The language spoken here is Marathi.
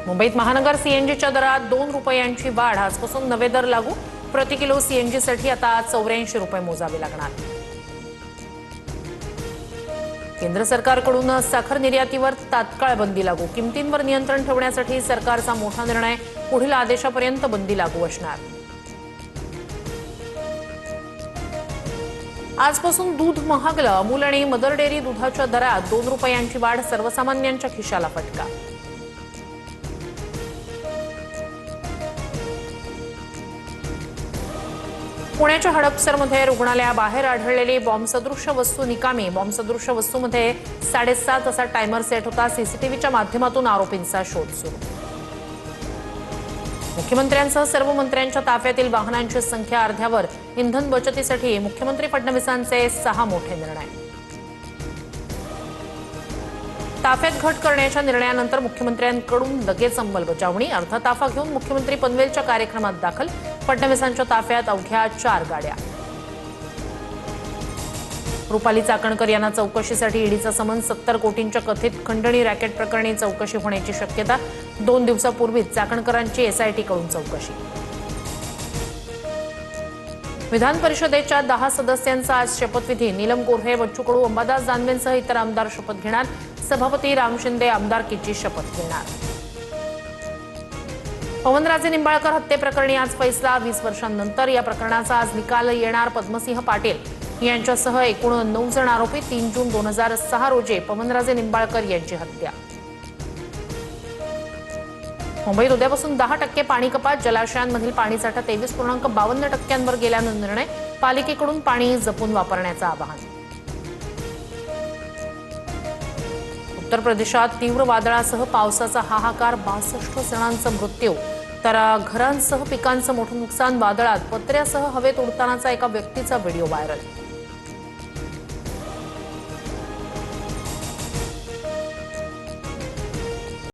मुंबईत महानगर सीएनजीच्या दरात 2 रुपयांची वाढ। आजपासून नवे दर लागू। प्रति किलो सीएनजीसाठी आता 84 रुपये मोजावे लागणार। केंद्र सरकारकडून साखर निर्यातीवर तात्काळ बंदी लागू। किमतींवर नियंत्रण ठेवण्यासाठी सरकारचा मोठा निर्णय। पुढील आदेशापर्यंत बंदी लागू असणार। आजपासून दूध महागलं। अमूल आणि मदर डेअरी दुधाच्या दरात 2 रुपयांची वाढ। सर्वसामान्यांच्या खिशाला फटका। पुण्याच्या हडपसरमध्ये रुग्णालयाबाहेर आढळलेली बॉम्बसदृश्य वस्तू निकामी। बॉम्बसदृश्य वस्तूमध्ये 7.5 असा टायमर सेट होता। सीसीटीव्हीच्या माध्यमातून आरोपींचा शोध सुरू। मुख्यमंत्र्यांसह सर्व मंत्र्यांच्या ताफ्यातील वाहनांची संख्या अर्ध्यावर। इंधन बचतीसाठी मुख्यमंत्री फडणवीसांचे 6 मोठे निर्णय। ताफ्यात घट करण्याच्या निर्णयानंतर मुख्यमंत्र्यांकडून लगेच अंमलबजावणी। अर्धा ताफा घेऊन मुख्यमंत्री पनवेलच्या कार्यक्रमात दाखल। फडणवीसांच्या ताफ्यात अवघ्या 4 गाड्या। रुपाली चाकणकर यांना चौकशीसाठी ईडीचा समन। 70 कोटींच्या कथित खंडणी रॅकेट प्रकरणी चौकशी होण्याची शक्यता। 2 दिवसापूर्वीच चाकणकरांची एसआयटीकडून चौकशी। विधान परिषदेच्या 10 सदस्यांचा आज शपथविधी। नीलम गोऱ्हे, बच्चू कडू, अंबादास दानवेंसह इतर आमदार शपथ घेणार। सभापती राम शिंदे आमदारकीची शपथ घेणार। पवनराजे निंबाळकर हत्येप्रकरणी आज फैसला। 20 वर्षांनंतर या प्रकरणाचा आज निकाल येणार। पद्मसिंह पाटील यांच्यासह एकूण 9 जण आरोपी। 3 जून 2006 रोजी पवनराजे निंबाळकर यांची हत्या। मुंबईत उद्यापासून 10% पाणी कपात। जलाशयांमधील पाणीसाठा 23.52% गेल्यानं निर्णय। पालिकेकडून पाणी जपून वापरण्याचं आवाहन। उत्तर प्रदेशात तीव्र वादळासह पावसाचा हाहाकार। 62 जणांचा मृत्यू तर घरांसह पिकांचं मोठं नुकसान। वादळात पत्र्यासह हवेत उडतानाचा एका व्यक्तीचा व्हिडिओ व्हायरल।